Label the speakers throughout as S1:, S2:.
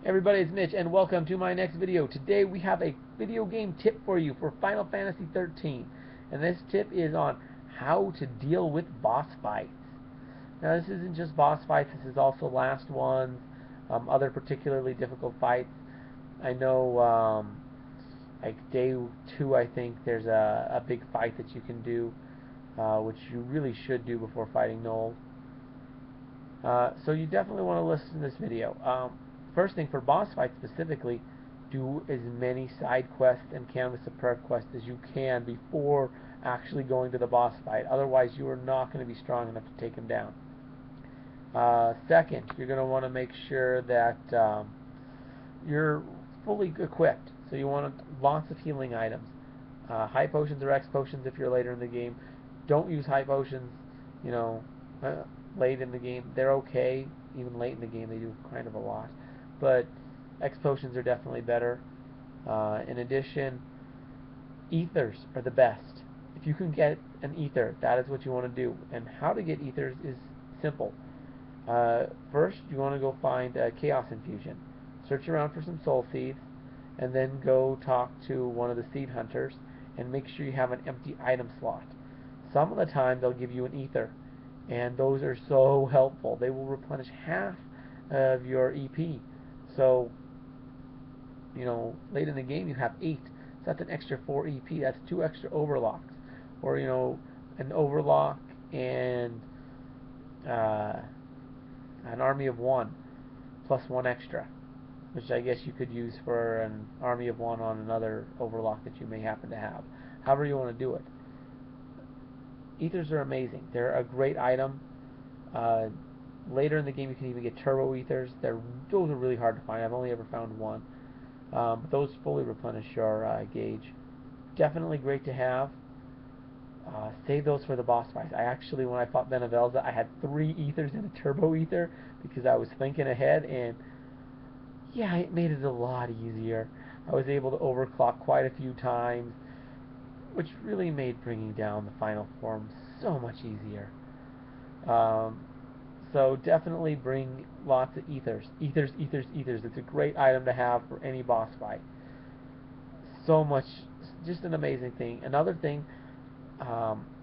S1: Everybody, it's Mitch, and welcome to my next video. Today we have a video game tip for you for Final Fantasy XIII, and this tip is on how to deal with boss fights. Now, this isn't just boss fights, this is also last ones, other particularly difficult fights. I know, like day 2, I think, there's a big fight that you can do, which you really should do before fighting Noel. So you definitely want to listen to this video. First thing, for boss fights specifically, do as many side quests and canvas of prep quests as you can before actually going to the boss fight. Otherwise, you are not going to be strong enough to take him down. Second, you're going to want to make sure that you're fully equipped. So you want lots of healing items. High potions or X potions if you're later in the game. Don't use high potions, late in the game. They're okay. Even late in the game, they do kind of a lot. But X potions are definitely better. In addition, ethers are the best. If you can get an ether, that is what you want to do. And how to get ethers is simple. First, you want to go find a Chaos Infusion. Search around for some soul seeds, and then go talk to one of the seed hunters and make sure you have an empty item slot. Some of the time, they'll give you an ether, and those are so helpful. They will replenish half of your EP. So, late in the game you have 8. So that's an extra 4 EP. That's 2 extra overlocks. Or, an overlock and an army of 1 plus 1 extra, which I guess you could use for an army of 1 on another overlock that you may happen to have. However you want to do it. Ethers are amazing. They're a great item. Later in the game, you can even get turbo ethers. Those are really hard to find. I've only ever found one. But those fully replenish your gauge. Definitely great to have. Save those for the boss fights. I actually, when I fought Benevelza, I had 3 ethers and a turbo ether because I was thinking ahead, and yeah, it made it a lot easier. I was able to overclock quite a few times, which really made bringing down the final form so much easier. So definitely bring lots of ethers. Ethers, ethers, ethers. It's a great item to have for any boss fight. So much, just an amazing thing. Another thing,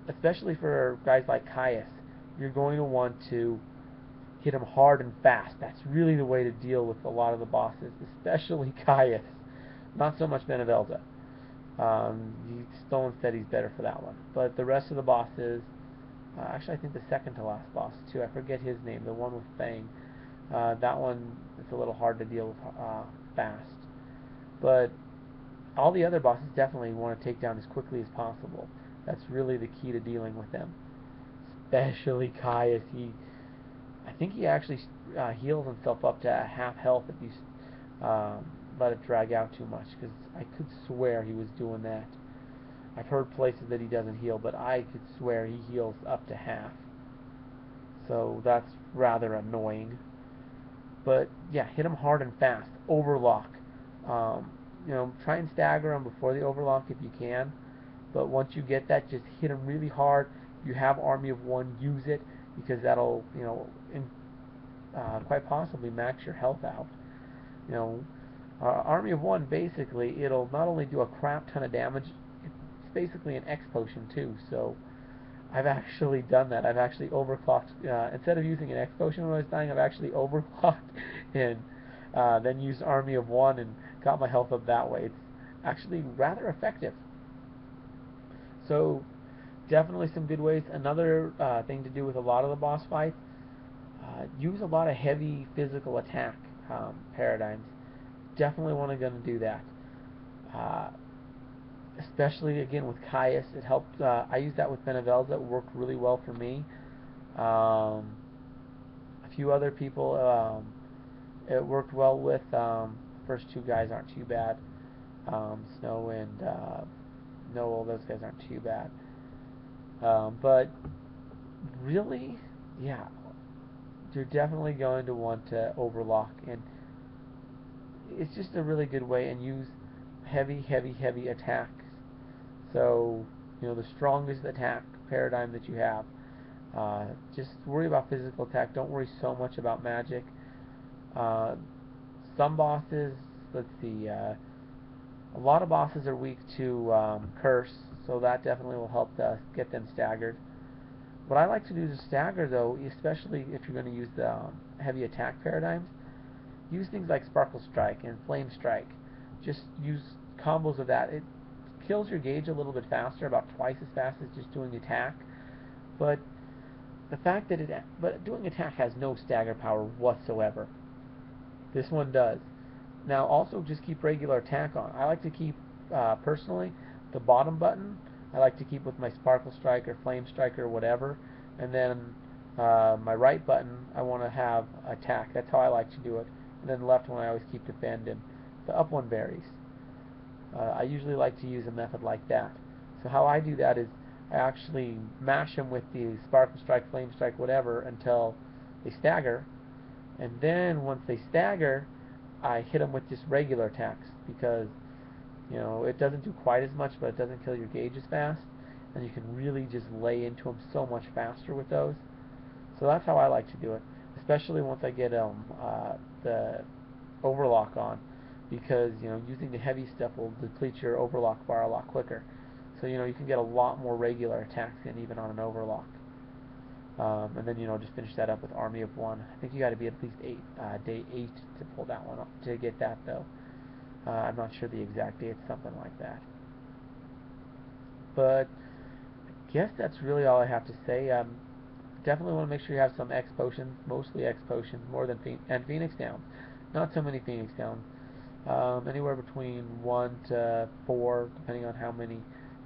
S1: especially for guys like Caius, you're going to want to hit him hard and fast. That's really the way to deal with a lot of the bosses, especially Caius. Not so much Benevelza. Stolen Steady's better for that one. But the rest of the bosses, actually I think the second to last boss too, I forget his name, the one with Fang. That one is a little hard to deal with fast. But all the other bosses definitely want to take down as quickly as possible. That's really the key to dealing with them. Especially Caius. I think he actually heals himself up to half health if you let it drag out too much, because I could swear he was doing that. I've heard places that he doesn't heal, but I could swear he heals up to half. So that's rather annoying. But yeah, hit him hard and fast. Overlock. Try and stagger him before the overlock if you can. But once you get that, just hit him really hard. If you have Army of 1, use it, because that'll, quite possibly max your health out. Army of 1, basically, it'll not only do a crap ton of damage, it's basically an X potion too, so I've actually done that. I've actually overclocked, instead of using an X potion when I was dying, I've actually overclocked and then used Army of 1 and got my health up that way. It's actually rather effective. So, definitely some good ways. Another thing to do with a lot of the boss fights, use a lot of heavy physical attack paradigms. Definitely want to do that. Especially again with Caius, it helped. I used that with Benevelza. It worked really well for me. A few other people, it worked well with. First 2 guys aren't too bad. Snow and Noel, those guys aren't too bad. But really, yeah, you're definitely going to want to overlock, and it's just a really good way, and use heavy, heavy, heavy attacks. So, the strongest attack paradigm that you have. Just worry about physical attack. Don't worry so much about magic. Some bosses, let's see, a lot of bosses are weak to curse, so that definitely will help get them staggered. What I like to do to stagger, though, especially if you're going to use the heavy attack paradigms, use things like Sparkle Strike and Flame Strike. Just use combos of that. It kills your gauge a little bit faster, about twice as fast as just doing attack. But the fact that doing attack has no stagger power whatsoever. This one does. Now also just keep regular attack on. I like to keep, personally, the bottom button, I like to keep with my Sparkle Strike or Flame Strike or whatever, and then my right button I want to have attack. That's how I like to do it. And then the left one I always keep defend, and the up one varies. I usually like to use a method like that. So how I do that is I actually mash them with the Sparkle Strike, Flame Strike, whatever, until they stagger, and then once they stagger, I hit them with just regular attacks, because it doesn't do quite as much, but it doesn't kill your gauge as fast, and you can really just lay into them so much faster with those. So that's how I like to do it, especially once I get the overlock on, because using the heavy stuff will deplete your overlock bar a lot quicker. So you can get a lot more regular attacks in even on an overlock. And then just finish that up with Army of One. I think you got to be at least day 8 to pull that one up to get that, though. I'm not sure the exact date, something like that. But I guess that's really all I have to say. Definitely want to make sure you have some X potions, mostly X potions, more than and Phoenix Downs. Not so many Phoenix Downs. Anywhere between 1 to 4, depending on how many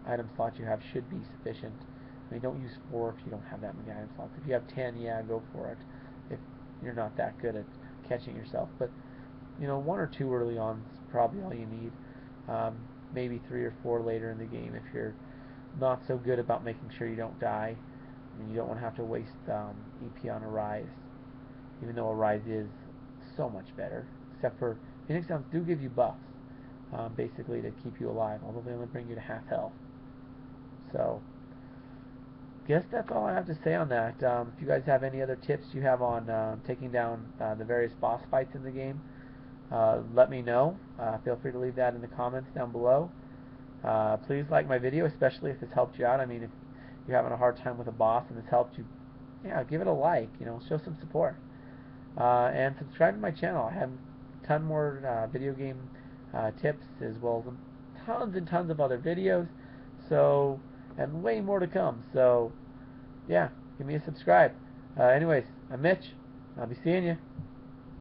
S1: item slots you have, should be sufficient. I mean, don't use 4 if you don't have that many item slots. If you have 10, yeah, go for it. If you're not that good at catching yourself, but 1 or 2 early on is probably all you need. Maybe 3 or 4 later in the game if you're not so good about making sure you don't die. I mean, you don't want to have to waste EP on a rise, even though a rise is so much better. Except for Phoenix Downs do give you buffs, basically to keep you alive, although they only bring you to half health. So, guess that's all I have to say on that. If you guys have any other tips you have on taking down the various boss fights in the game, let me know. Feel free to leave that in the comments down below. Please like my video, especially if this helped you out. I mean, if you're having a hard time with a boss and this helped you, yeah, give it a like. Show some support. And subscribe to my channel. I have a ton more video game tips, as well as tons and tons of other videos. So, and way more to come. So, yeah, give me a subscribe. Anyways, I'm Mitch. I'll be seeing you.